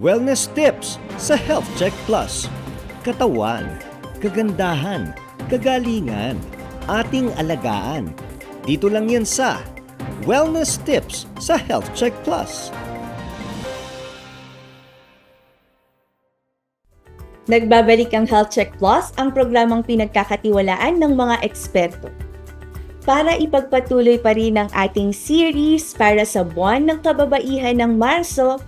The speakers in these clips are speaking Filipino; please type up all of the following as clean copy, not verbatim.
Wellness tips sa Health Check Plus. Katawan, kagandahan, kagalingan, ating alagaan. Dito lang yan sa Wellness tips sa Health Check Plus. Nagbabalik ang Health Check Plus, ang programang pinagkakatiwalaan ng mga eksperto. Para ipagpatuloy pa rin ang ating series para sa buwan ng kababaihan ng Marso,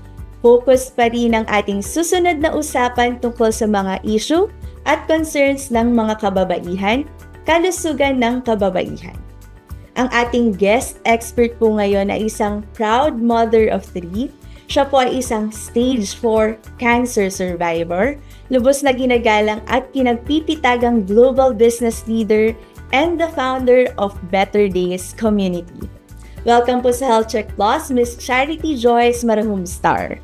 focus pa rin ang ating susunod na usapan tungkol sa mga issue at concerns ng mga kababaihan, kalusugan ng kababaihan. Ang ating guest expert po ngayon ay isang proud mother of 3. Siya po ay isang stage 4 cancer survivor, lubos na ginagalang at pinagpipitagang global business leader and the founder of Better Days Community. Welcome po sa Health Check Plus, Ms. Charity Joyce Marahumstar.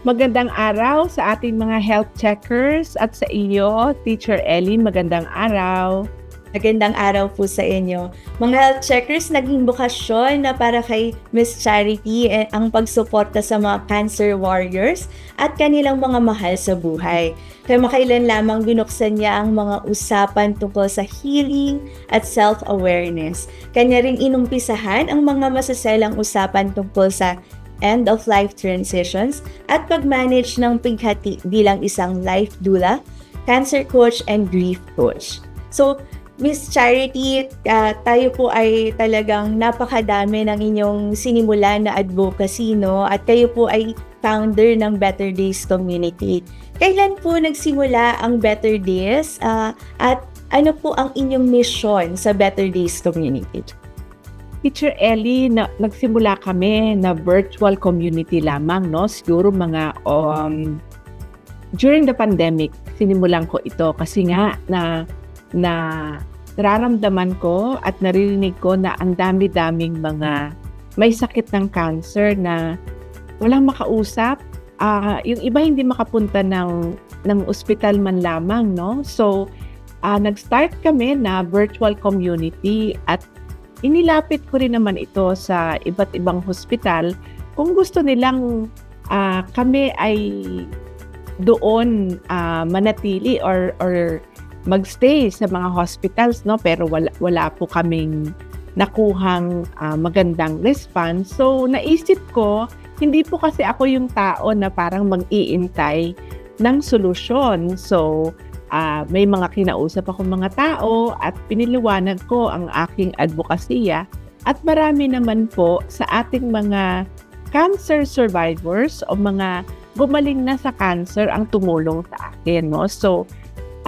Magandang araw sa ating mga health checkers at sa iyo, Teacher Ellie, magandang araw. Magandang araw po sa inyo. Mga health checkers, naging bukasyon na para kay Ms. Charity ang pagsuporta sa mga cancer warriors at kanilang mga mahal sa buhay. Kaya makailan lamang binuksan niya ang mga usapan tungkol sa healing at self-awareness. Kanya ring inumpisahan ang mga masaselang usapan tungkol sa end-of-life transitions at pag-manage ng pighati bilang isang life doula, cancer coach, and grief coach. So, Miss Charity, tayo po ay talagang napakadami ng inyong sinimula na advocacy, no? At kayo po ay founder ng Better Days Community. Kailan po nagsimula ang Better Days at ano po ang inyong mission sa Better Days Community? Teacher Ellie, nagsimula kami na virtual community lamang, no? Siguro mga during the pandemic, sinimulan ko ito kasi nga na nararamdaman ko at naririnig ko na ang dami-daming mga may sakit ng cancer na walang makausap. Yung iba hindi makapunta ng ospital man lamang, no? So, nag-start kami na virtual community at inilapit ko rin naman ito sa iba't ibang hospital kung gusto nilang kami ay doon manatili or magstay sa mga hospitals, no, pero wala po kaming nakuhang magandang response. So naisip ko, hindi po kasi ako yung tao na parang mag-iintay ng solusyon. So may mga kinausap ako mga tao at piniliwanag ko ang aking advokasya at marami naman po sa ating mga cancer survivors o mga gumaling na sa cancer ang tumulong sa akin, no? So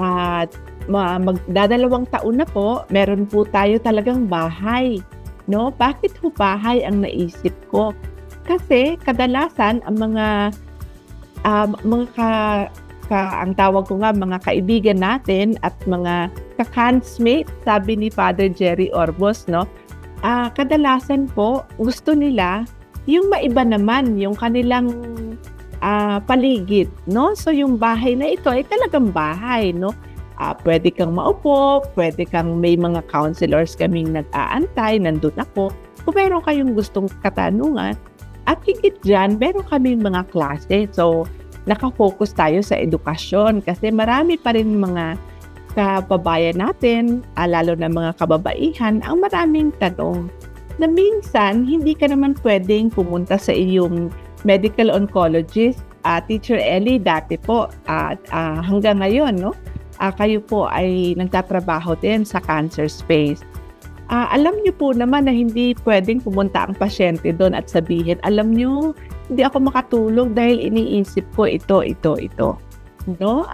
at magdadalawang taon na po, meron po tayo talagang bahay, no? Bakit ho bahay ang naisip ko? Kasi kadalasan ang mga ang tawag ko nga mga kaibigan natin at mga ka-cansmate, sabi ni Father Jerry Orbos, no? Kadalasan po gusto nila yung maiba naman yung kanilang paligid, no? So yung bahay na ito ay talagang bahay, no? Pwede kang maupo, pwede kang may mga counselors kaming nag-aantay, nandun ako. Kung meron kayong gustong katanungan, at higit dyan, meron kaming mga klase. So, nakafocus tayo sa edukasyon kasi marami pa rin mga kababayan natin, lalo na mga kababaihan, ang maraming tanong na minsan hindi ka naman pwedeng pumunta sa iyong medical oncologist. Teacher Ellie, dati po hanggang ngayon, no? Kayo po ay nagtatrabaho din sa cancer space. Alam niyo po naman na hindi pwedeng pumunta ang pasyente doon at sabihin, alam niyo, hindi ako makatulog dahil iniisip ko ito. No?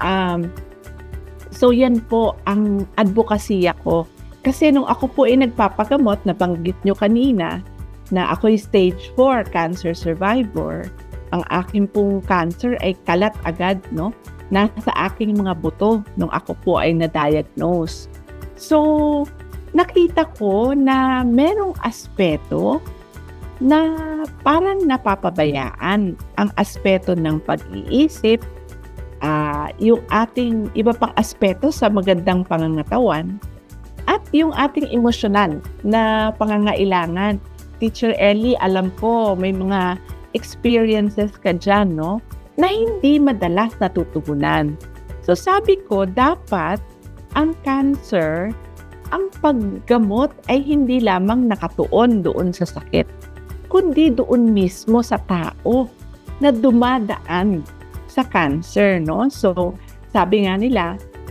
So yan po ang advokasya ko. Kasi nung ako po ay nagpapagamot, nabanggit niyo kanina, na ako'y stage 4 cancer survivor, ang aking pong cancer ay kalat agad, no? Nasa aking mga buto nung ako po ay na-diagnose. So, nakita ko na merong aspeto na parang napapabayaan. Ang aspeto ng pag-iisip, yung ating iba pang aspeto sa magandang pangangatawan, at yung ating emosyonal na pangangailangan. Teacher Ellie, alam ko may mga experiences ka dyan, no? na hindi madalas natutugunan. So sabi ko, dapat ang cancer, ang paggamot ay hindi lamang nakatuon doon sa sakit, kundi doon mismo sa tao na dumadaan sa cancer, no? So, sabi nga nila,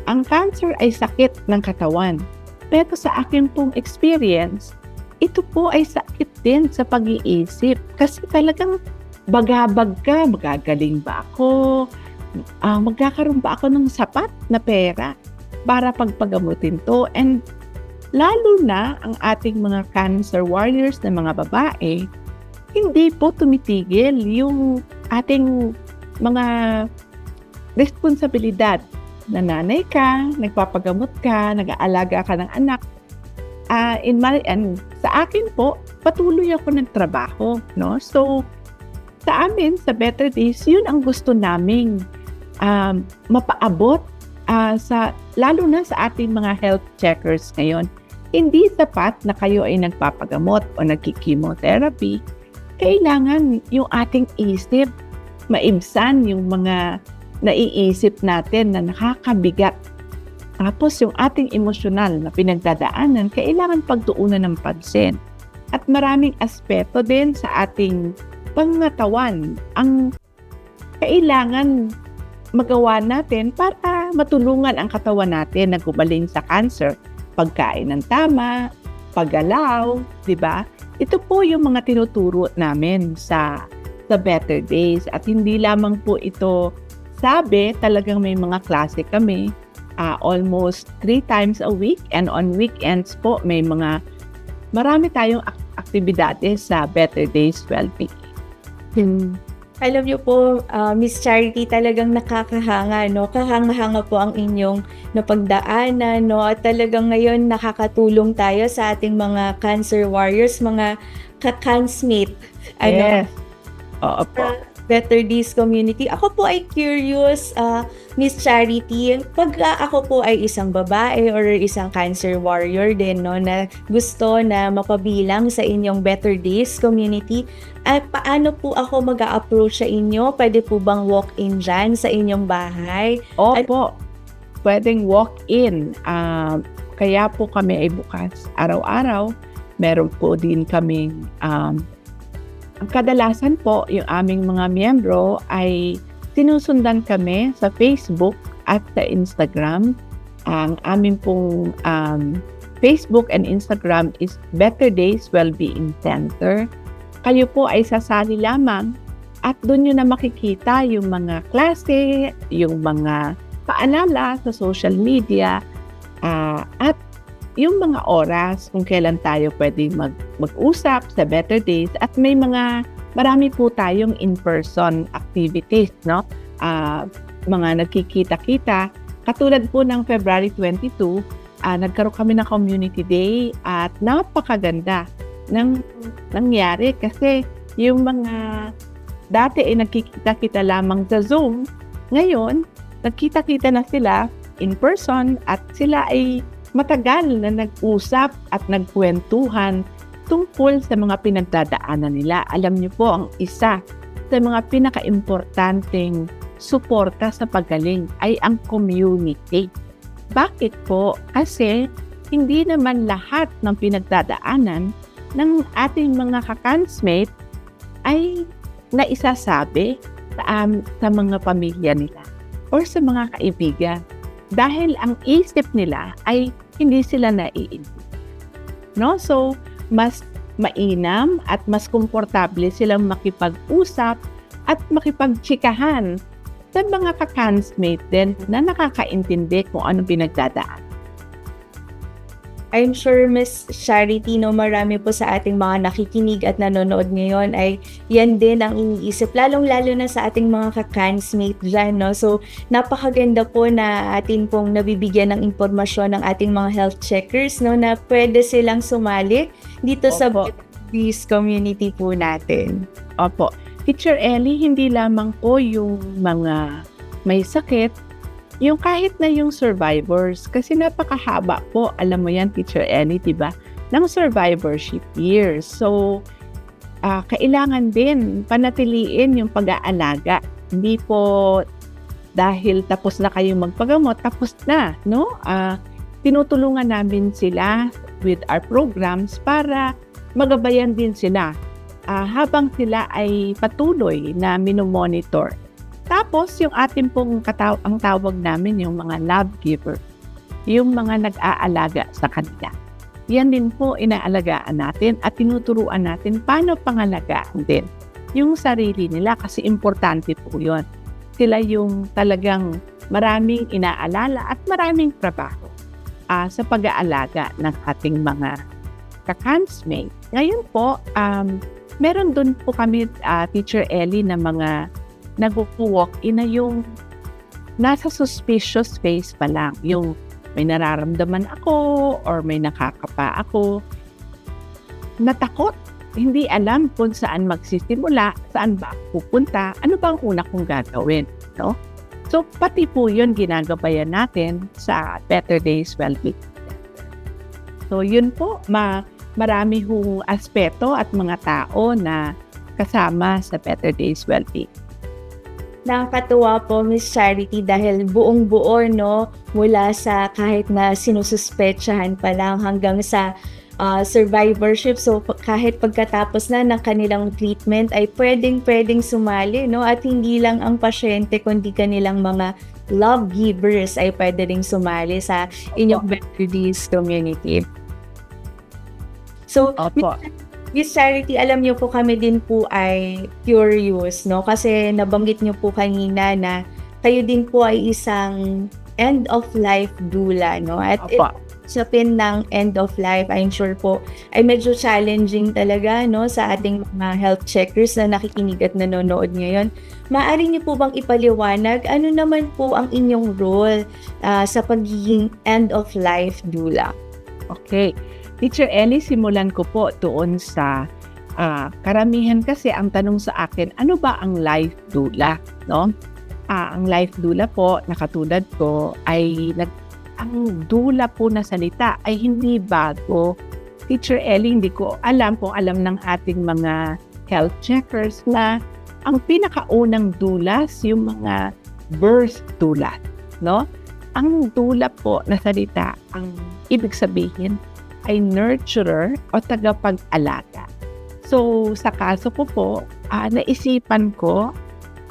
ang cancer ay sakit ng katawan. Pero sa akin pong experience, ito po ay sakit din sa pag-iisip. Kasi talagang bagabag ka, magagaling ba ako? Magkakaroon ba ako ng sapat na pera para pagpagamutin to? And lalo na ang ating mga cancer warriors na mga babae, hindi po tumitigil yung ating mga responsibilidad na nanay ka, nagpapagamot ka, nag-aalaga ka ng anak. Sa akin po, patuloy ako ng trabaho, no? So, sa amin, sa Better Days, yun ang gusto naming mapaabot lalo na sa ating mga health checkers ngayon. Hindi sapat na kayo ay nagpapagamot o nagki-chemotherapy. Kailangan yung ating isip maibsan yung mga naiisip natin na nakakabigat. Tapos yung ating emosyonal na pinagdadaanan, kailangan pagtuunan ng pansin. At maraming aspeto din sa ating pangatawan ang kailangan magawa natin para matulungan ang katawan natin na gumaling sa cancer. Pagkain ng tama, paggalaw, di ba? Ito po yung mga tinuturo namin sa Better Days. At hindi lamang po ito talagang may mga klase kami almost 3 times a week, and on weekends po may marami tayong aktibidades sa Better Days Wellbeing. Alam niyo po, Miss Charity, talagang nakakahanga, no? Kahanga-hanga po ang inyong napagdaanan, no? At talagang ngayon nakakatulong tayo sa ating mga cancer warriors, mga ka-cansmate. Yes. Oo po. Better Days community. Ako po ay curious, Miss Charity, pag ako po ay isang babae or isang cancer warrior din, no, na gusto na mapabilang sa inyong Better Days community, at paano po ako mag-a-approach sa inyo? Pwede po bang walk-in dyan sa inyong bahay? Opo, pwedeng walk-in. Kaya po kami ay bukas araw-araw. Meron po din kaming ang kadalasan po, yung aming mga miyembro ay sinusundan kami sa Facebook at sa Instagram. Ang aming pong Facebook and Instagram is Better Days Wellbeing Center. Kayo po ay sasali lamang at doon nyo na makikita yung mga klase, yung mga paalala sa social media, at yung mga oras kung kailan tayo pwedeng mag-usap sa Better Days, at marami po tayong in-person activities, no? Mga nagkikita-kita. Katulad po ng February 22, nagkaroon kami ng Community Day at napakaganda ng nangyari kasi yung mga dati ay nagkikita-kita lamang sa Zoom, ngayon nagkita-kita na sila in person at sila ay matagal na nag-usap at nagkwentuhan tungkol sa mga pinagdadaanan nila. Alam niyo po, ang isa sa mga pinaka-importanteng suporta sa paggaling ay ang community. Bakit po? Kasi hindi naman lahat ng pinagdadaanan ng ating mga ka-cansmate ay naisasabi sa mga pamilya nila or sa mga kaibigan. Dahil ang isip nila ay hindi sila naiintindihan. No? So, mas mainam at mas komportable silang makipag-usap at makipagtsikahan sa mga ka-cansmate din na nakakaintindi kung anong pinagdadaan. I'm sure, Miss Charity, no, marami po sa ating mga nakikinig at nanonood ngayon ay yan din ang iniisip, lalong-lalo na sa ating mga ka-cansmate dyan, no? So, napakaganda po na atin pong nabibigyan ng impormasyon ng ating mga health checkers, no, na pwede silang sumali dito sa this community po natin. Opo. Teacher Ellie, hindi lamang po yung mga may sakit, yung kahit na yung survivors, kasi napakahaba po, alam mo yan, Teacher Ellie, diba, ng survivorship years. So, kailangan din panatiliin yung pag-aalaga Hindi po dahil tapos na kayong magpagamot, tapos na, no? Tinutulungan namin sila with our programs para magabayan din sila habang sila ay patuloy na minomonitor. Tapos yung ating pong ang tawag namin yung mga love giver, yung mga nag-aalaga sa kanila. Yan din po inaalagaan natin at tinuturuan natin paano pangalagaan din yung sarili nila kasi importante po yun. Sila yung talagang maraming inaalala at maraming trabaho sa pag-aalaga ng ating mga ka-cansmate. Ngayon po, meron dun po kami, Teacher Ellie, na mga nag-walk-in na yung nasa suspicious phase pa lang. Yung may nararamdaman ako or may nakakapa ako. Natakot. Hindi alam kung saan magsisimula, saan ba pupunta, ano ba ang una kong gagawin, no? So, pati po yun ginagabayan natin sa Better Days Wellbeing Center. So, yun po, marami hong aspeto at mga tao na kasama sa Better Days Wellbeing. Nakakatuwa po, Miss Charity, dahil buong-buo, no, mula sa kahit na sinususpetsahan pa lang hanggang sa survivorship. So kahit pagkatapos na ng kanilang treatment ay pwedeng sumali, no? At hindi lang ang pasyente kundi kanilang mga love givers ay pwede ring sumali sa inyong Better Days community. So, Miss Charity, alam niyo po kami din po ay curious, no? Kasi nabanggit niyo po kanina na kayo din po ay isang end-of-life doula, no? At usapin ng end of life, I'm sure po, ay medyo challenging talaga, no, sa ating mga health checkers na nakikinig at nanonood ngayon. Maaari niyo po bang ipaliwanag ano naman po ang inyong role sa pagiging end of life doula? Okay. Teacher Ellie, simulan ko po doon sa karamihan kasi ang tanong sa akin, ano ba ang life doula, no? Ang life doula po, nakatulad ko, ay ang dula po na salita ay hindi bago. Teacher Ellie, hindi ko alam kung alam ng ating mga health checkers na ang pinakaunang dulas, yung mga birth dula, no? Ang dula po na salita, ang ibig sabihin ay nurturer o tagapag-alaga. So, sa kaso ko po, naisipan ko,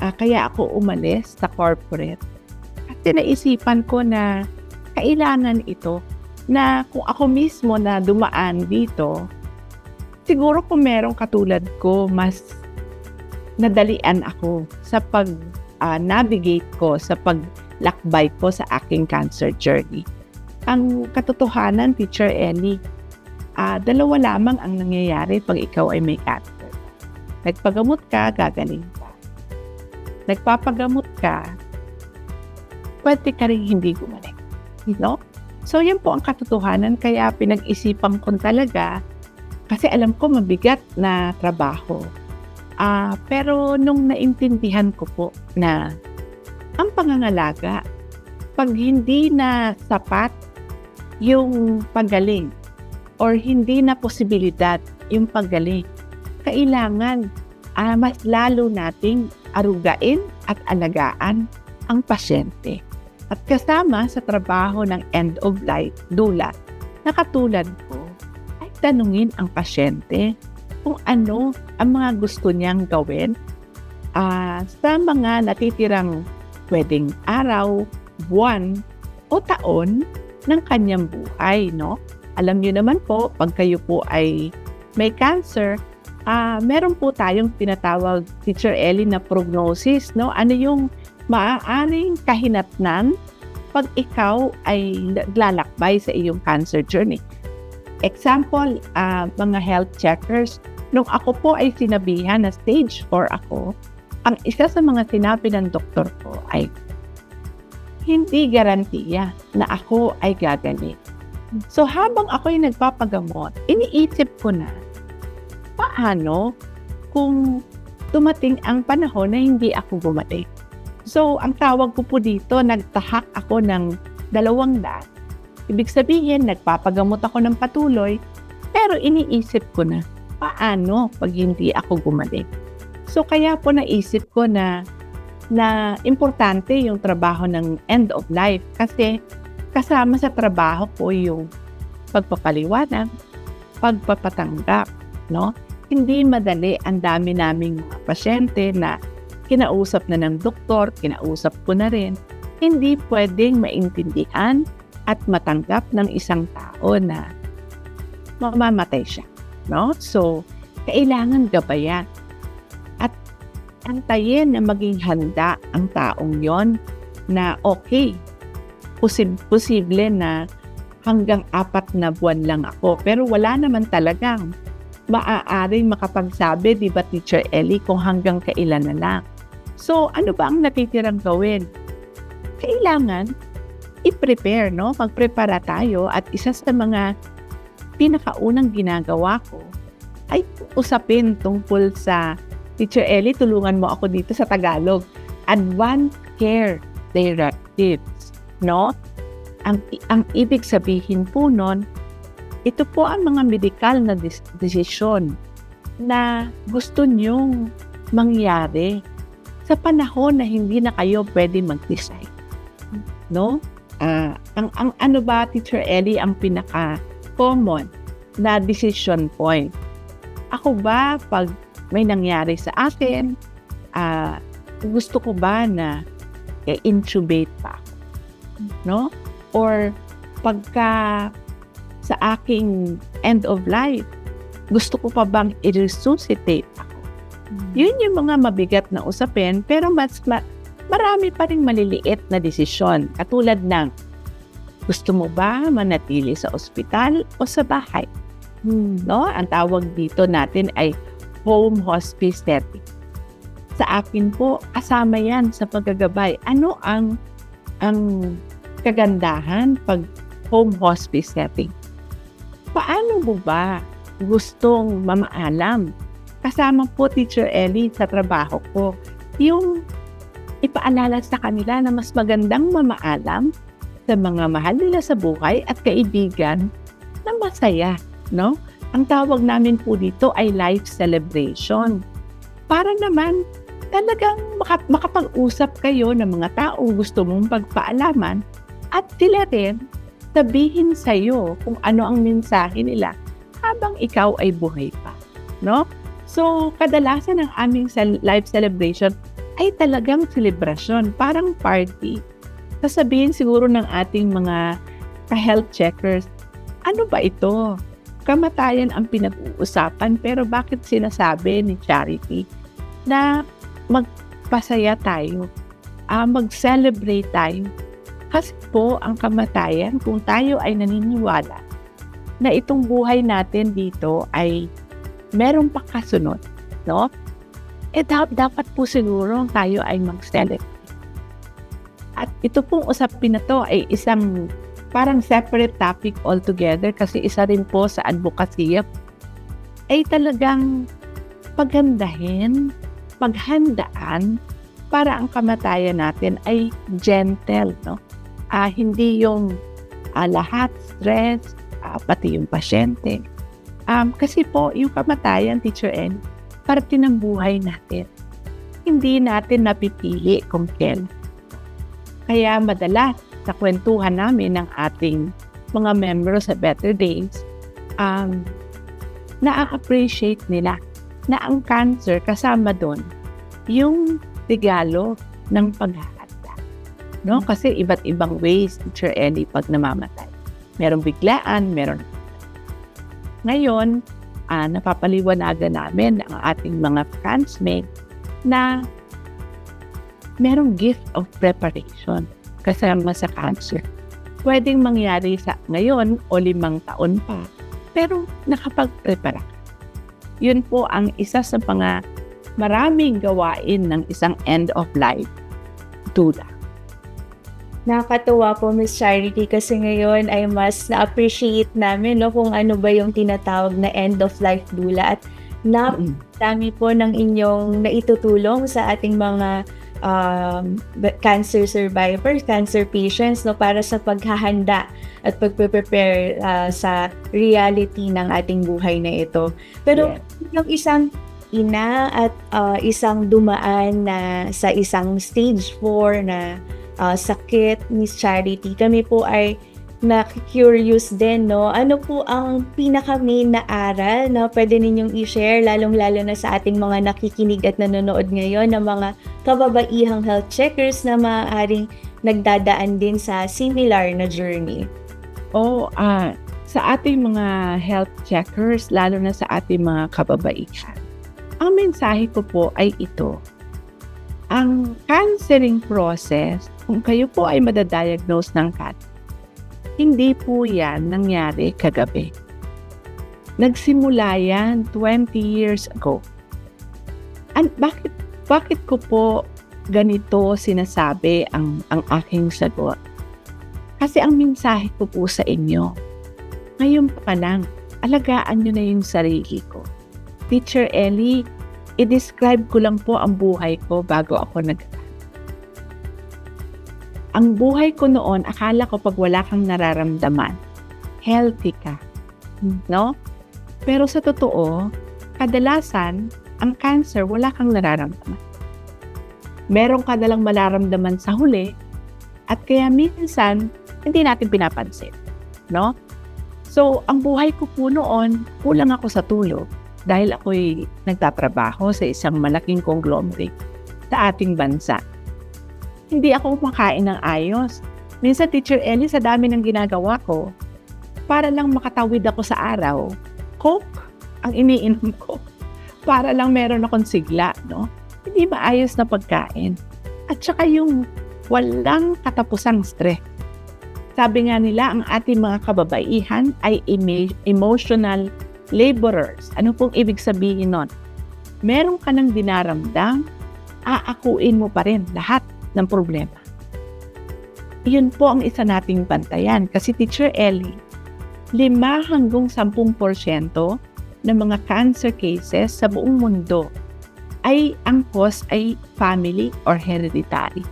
kaya ako umalis sa corporate. Kasi naisipan ko na kailangan ito na kung ako mismo na dumaan dito, siguro kung merong katulad ko, mas nadalian ako sa pag-navigate ko, sa paglakbay ko sa aking cancer journey. Ang katotohanan, Teacher Ellie, dalawa lamang ang nangyayari pag ikaw ay may cancer. Nagpagamot ka, gagaling ka. Nagpapagamot ka, pwede ka rin hindi gumaling. No? So, yan po ang katotohanan. Kaya pinag-isipan ko talaga kasi alam ko mabigat na trabaho. Pero nung naintindihan ko po na ang pangangalaga, pag hindi na sapat yung paggaling or hindi na posibilidad yung paggaling, kailangan mas lalo nating arugain at alagaan ang pasyente. At kasama sa trabaho ng end-of-life doula, na katulad ko, ay tanungin ang pasyente kung ano ang mga gusto niyang gawin sa mga natitirang pwedeng araw, buwan, o taon ng kanyang buhay, no? Alam niyo naman po, pag kayo po ay may cancer, meron po tayong tinatawag, Teacher Ellie, na prognosis, no? Ano yung maaaring kahinatnan pag ikaw ay naglalakbay sa iyong cancer journey. Example, mga health checkers, nung ako po ay sinabihan na stage 4 ako, ang isa sa mga sinabi ng doktor ko ay hindi garantiya na ako ay gagaling. So habang ako ay nagpapagamot, iniisip ko na, paano kung dumating ang panahon na hindi ako gumaling? So, ang tawag ko po dito, nagtahak ako ng 200. Ibig sabihin, nagpapagamot ako ng patuloy, pero iniisip ko na, paano pag hindi ako gumaling? So, kaya po naisip ko na na importante yung trabaho ng end of life kasi kasama sa trabaho ko yung pagpapaliwanag, pagpapatanggap, no? Hindi madali, ang dami naming mga pasyente na kinausap na ng doktor, kinausap ko na rin, hindi pwedeng maintindihan at matanggap ng isang tao na mamamatay siya, no? So, kailangan gabayan at antayin na maging handa ang taong yon na okay, posible na hanggang 4 na buwan lang ako. Pero wala naman talagang maaaring makapagsabi, di ba Teacher Ellie, kung hanggang kailan na lang. So, ano ba ang natitirang gawin? Kailangan i-prepare, no? Magprepara tayo at isa sa mga pinakaunang ginagawa ko ay usapin tungkol sa, Teacher Ellie, tulungan mo ako dito sa Tagalog, Advanced Care Directives, no? Ang ibig sabihin po nun, ito po ang mga medical na desisyon na gusto nyong mangyari sa panahon na hindi na kayo pwede mag-decide. No? Ang ano ba, Teacher Ellie, ang pinaka-common na decision point? Ako ba, pag may nangyari sa akin, gusto ko ba na i-intubate pa ako? No? Or pagka sa aking end of life, gusto ko pa bang i-resuscitate ako? Yun yung mga mabigat na usapin, pero marami pa rin maliliit na desisyon. Katulad ng, gusto mo ba manatili sa ospital o sa bahay? No? Ang tawag dito natin ay home hospice setting. Sa akin po, kasama yan sa paggagabay. Ano ang kagandahan pag home hospice setting? Paano mo ba gustong mamaalam? Kasama po, Teacher Ellie, sa trabaho ko, yung ipaalala sa kanila na mas magandang mamaalam sa mga mahal nila sa buhay at kaibigan na masaya, no? Ang tawag namin po dito ay life celebration. Para naman talagang makapag-usap kayo ng mga taong gusto mong pagpaalaman at sila rin sabihin sa iyo kung ano ang mensahe nila habang ikaw ay buhay pa, no? So, kadalasan ng aming life celebration ay talagang celebration, parang party. Sasabihin siguro ng ating mga ka-health checkers, ano ba ito? Kamatayan ang pinag-uusapan, pero bakit sinasabi ni Charity na magpasaya tayo, mag-celebrate tayo? Kasi po ang kamatayan, kung tayo ay naniniwala na itong buhay natin dito ay merong pakasunod, no? Dapat po siguro tayo ay mag-celebrate. At ito pong usapin na to ay isang parang separate topic altogether kasi isa rin po sa advokasya ay talagang paghandahin, paghandaan para ang kamatayan natin ay gentle, no? Hindi yung lahat stress, pati yung pasyente. Kasi po, yung kamatayan, Teacher N, parte ng buhay natin. Hindi natin napipili kung kailan. Kaya madalas sa kwentuhan namin ng ating mga members sa Better Days, na-appreciate nila na ang cancer kasama doon yung regalo ng paghahanda. No? Kasi iba't ibang ways, Teacher Ellie, pag namamatay. Merong biglaan, meron. Ngayon, napapaliwanagan namin ang ating mga classmates na merong gift of preparation kasama sa cancer. Pwedeng mangyari sa ngayon o 5 taon pa, pero nakapag-prepara. Yun po ang isa sa mga maraming gawain ng isang end-of-life dula. Nakakatuwa po, Miss Charity, kasi ngayon ay mas na-appreciate namin kung ano ba yung tinatawag na end-of-life dula at dami po ng inyong naitutulong sa ating mga cancer survivors, cancer patients para sa paghahanda at pagpe-prepare sa reality ng ating buhay na ito. Pero yung isang ina at isang dumaan na sa isang stage 4 na sakit, Miss Charity, kami po ay na-curious din, no? Ano po ang pinaka-main na aral na pwede ninyong i-share, lalong-lalo na sa ating mga nakikinig at nanonood ngayon ng mga kababaihang health checkers na maaaring nagdadaan din sa similar na journey? Sa ating mga health checkers, lalo na sa ating mga kababaihan, ang mensahe ko po ay ito. Ang counseling process, kung kayo po ay madadiagnose ng cancer, hindi po yan nangyari kagabi. Nagsimula yan 20 years ago. And bakit ko po ganito sinasabi ang aking sagot? Kasi ang mensahe ko po sa inyo, ngayon pa lang, alagaan nyo na yung sarili ko. Teacher Ellie, i-describe ko lang po ang buhay ko bago ako Ang buhay ko noon, akala ko pag wala kang nararamdaman, healthy ka. No? Pero sa totoo, kadalasan, ang cancer, wala kang nararamdaman. Meron ka nalang mararamdaman sa huli, at kaya minsan, hindi natin pinapansin. No? So, ang buhay ko po noon, kulang ako sa tulog dahil ako'y nagtatrabaho sa isang malaking conglomerate sa ating bansa. Hindi ako kumakain ng ayos. Minsan, Teacher Ellie, sa dami ng ginagawa ko, para lang makatawid ako sa araw, Coke ang iniinom ko. Para lang meron akong sigla, no? Hindi maayos na pagkain. At saka yung walang katapusang stress. Sabi nga nila, ang ating mga kababaihan ay emotional laborers. Ano pong ibig sabihin nun? Meron ka ng dinaramdam, aakuin mo pa rin lahat ng problema. Iyon po ang isa nating bantayan. Kasi Teacher Ellie, 5 hanggang 10% ng mga cancer cases sa buong mundo ay ang cause ay family or hereditary.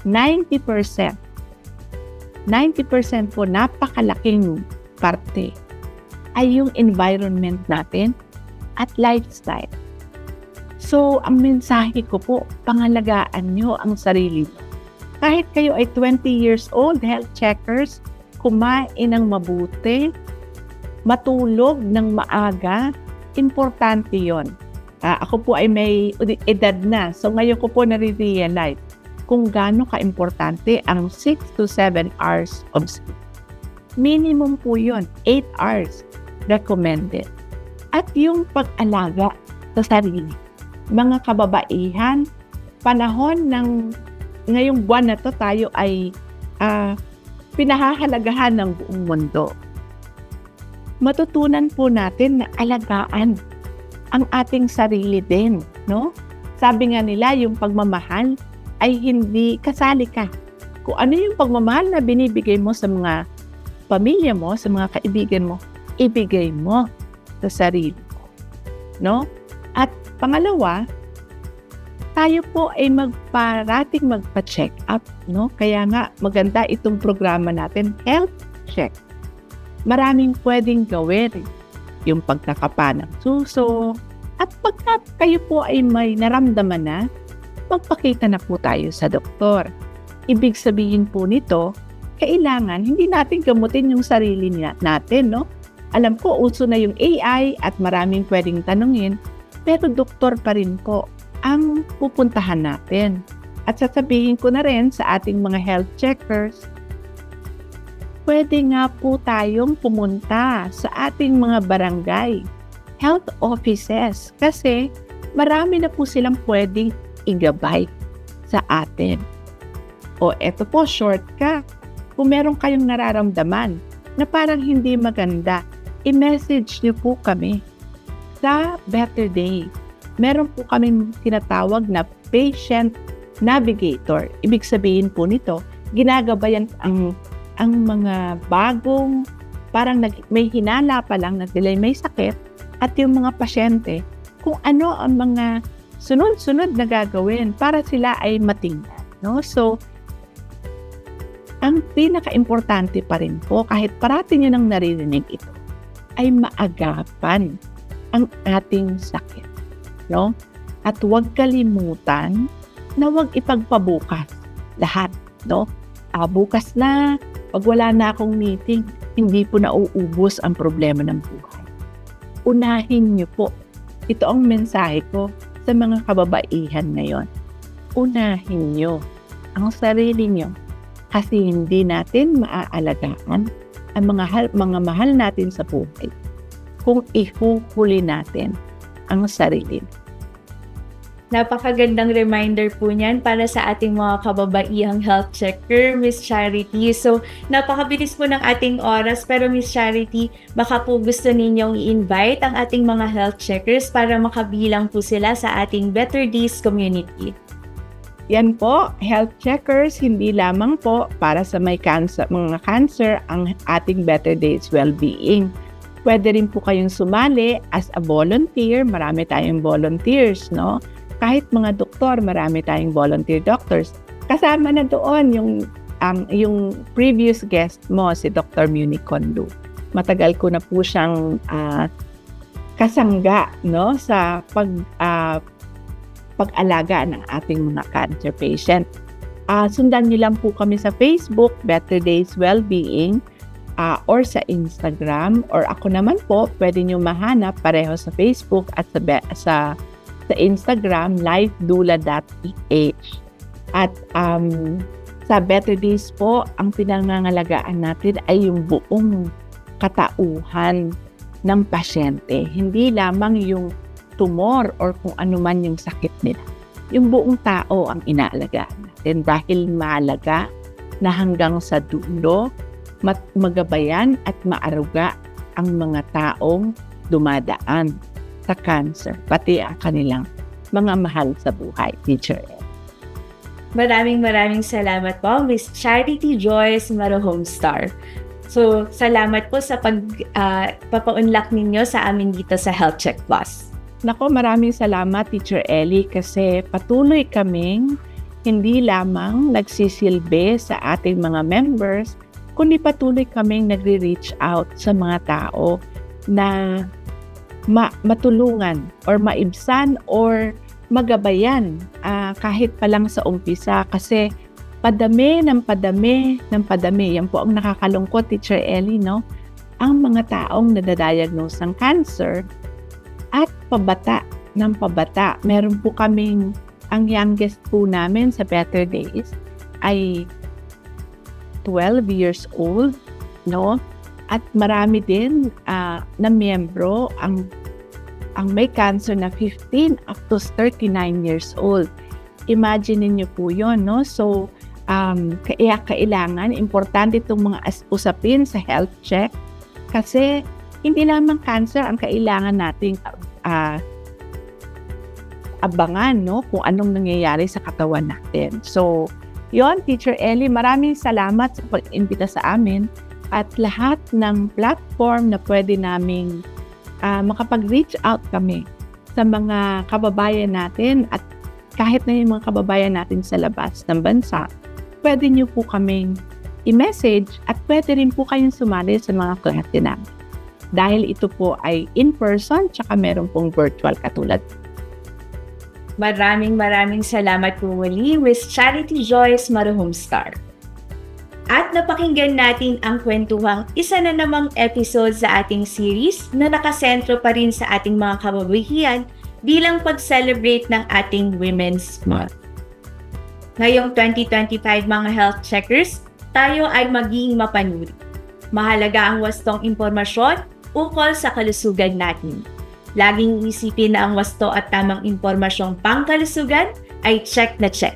90% po, napakalaking parte ay yung environment natin at lifestyle. So, ang mensahe ko po, pangalagaan nyo ang sarili mo. Kahit kayo ay 20 years old, health checkers, kumain ng mabuti, matulog ng maaga, importante yon. Ako po ay may edad na, so ngayon ko po nare-realize kung gaano ka-importante ang 6 to 7 hours of sleep. Minimum po yun, 8 hours recommended. At yung pag-alaga sa sarili. Mga kababaihan, panahon ng ngayong buwan na to tayo ay pinahahalagahan ng buong mundo. Matutunan po natin na alagaan ang ating sarili din, no? Sabi nga nila, yung pagmamahal ay hindi kasali ka. Kung ano yung pagmamahal na binibigay mo sa mga pamilya mo, sa mga kaibigan mo, ibigay mo sa sarili mo. No? At pangalawa, tayo po ay parating magpa-check up. No? Kaya nga maganda itong programa natin, Health Check. Maraming pwedeng gawin. Yung pagkakapa ng suso. At pagka kayo po ay may naramdaman na, magpakita na po tayo sa doktor. Ibig sabihin po nito, kailangan hindi natin gamutin yung sarili natin, no? Alam ko, uso na yung AI at maraming pwedeng tanungin, pero doktor pa rin po ang pupuntahan natin. At sasabihin ko na rin sa ating mga health checkers, pwede nga po tayong pumunta sa ating mga barangay, health offices, kasi marami na po silang pwedeng igabay sa atin. O eto po, shortcut. Kung meron kayong nararamdaman na parang hindi maganda, i-message niyo po kami sa Better Day. Meron po kaming tinatawag na patient navigator. Ibig sabihin po nito, ginagabayan ang mga bagong, parang may hinala pa lang na sila may sakit at yung mga pasyente, kung ano ang mga sunod-sunod na gagawin para sila ay matingnan. No? So, ang pinaka-importante pa rin po, kahit parati nyo nang naririnig ito, ay maagapan ang ating sakit. no? At huwag kalimutan na huwag ipagpabukas lahat, no? Bukas na, pag wala na akong meeting, hindi po nauubos ang problema ng buhay. Unahin niyo po. Ito ang mensahe ko sa mga kababaihan ngayon. Unahin niyo ang sarili niyo kasi hindi natin maaalagaan ang mga mahal natin sa buhay kung ihuhuli natin ang sarili. Napakagandang reminder po niyan para sa ating mga kababaihang health checker, Miss Charity. So, napakabilis po ng ating oras, pero Miss Charity, baka po gusto ninyong i-invite ang ating mga health checkers para makabilang po sila sa ating Better Days community. Yan po, health checkers, hindi lamang po para sa mga cancer ang ating Better Days Wellbeing. Pwede rin po kayong sumali as a volunteer. Marami tayong volunteers, no? Kahit mga doktor, marami tayong volunteer doctors. Kasama na doon yung previous guest mo, si Dr. Muni Kondo. Matagal ko na po siyang kasangga, no, sa pag-alaga ng ating mga cancer patient. Sundan niyo lang po kami sa Facebook, Better Days Wellbeing, or sa Instagram, or ako naman po, pwede niyo mahanap pareho sa Facebook at sa Instagram, lifedoula.ph. At sa Better Days po, ang pinangangalagaan natin ay yung buong katauhan ng pasyente. Hindi lamang yung tumor or kung ano man yung sakit nila. Yung buong tao ang inaalagaan natin dahil mahalaga na hanggang sa dulo magabayan at maaruga ang mga taong dumadaan sa cancer, pati ang kanilang mga mahal sa buhay, Teacher Ed. Maraming salamat po, Miss Charity Joyce Marohomestar. So, salamat po sa papaunlak ninyo sa amin dito sa Health Check Plus. Nako, maraming salamat, Teacher Ellie, kasi patuloy kaming hindi lamang nagsisilbi sa ating mga members, kundi patuloy kaming nagre-reach out sa mga tao na matulungan or maibsan or magabayan kahit pa lang sa umpisa kasi padami. Yan po ang nakakalungkot, Teacher Ellie, no? Ang mga taong nadadiagnose ng cancer at pabata. Meron po kaming, ang youngest po namin sa Better Days ay 12 years old, no? At marami din na miyembro ang may cancer na 15 up to 39 years old. Imagine niyo po yun, no? So, kailangan, importante itong mga usapin sa health check kasi hindi lamang cancer ang kailangan nating abangan, no? Kung anong nangyayari sa katawan natin. So, yon, Teacher Ellie, maraming salamat sa pag-imbita sa amin at lahat ng platform na pwede naming makapag-reach out kami sa mga kababayan natin at kahit na yung mga kababayan natin sa labas ng bansa, pwede nyo po kaming i-message at pwede rin po kayong sumali sa mga klase namin. Dahil ito po ay in-person tsaka meron pong virtual katulad. Maraming salamat po muli, Miss Charity Joyce Marohomestar. At napakinggan natin ang kwentuhang isa na namang episode sa ating series na nakasentro pa rin sa ating mga kababaihan bilang pag-celebrate ng ating Women's Month. Ngayong 2025 mga health checkers, tayo ay maging mapanuri. Mahalaga ang wastong impormasyon ukol sa kalusugan natin. Laging isipin na ang wasto at tamang impormasyong pangkalusugan ay check na check.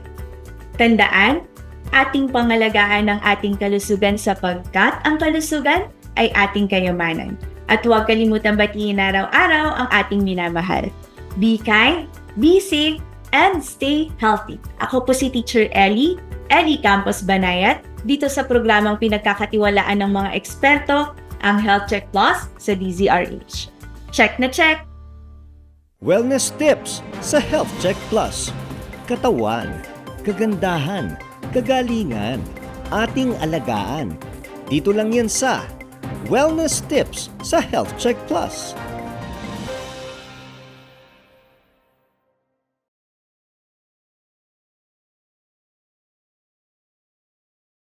Tandaan, ating pangalagaan ang ating kalusugan sapagkat ang kalusugan ay ating kayamanan. At huwag kalimutang batiin araw-araw ang ating minamahal. Be kind, be safe, and stay healthy. Ako po si Teacher Ellie Campos Banayat, dito sa programang pinagkakatiwalaan ng mga eksperto, ang Health Check Plus sa DZRH. Check na check! Wellness tips sa Health Check Plus. Katawan, kagandahan, kagalingan, ating alagaan. Dito lang yan sa Wellness Tips sa Health Check Plus.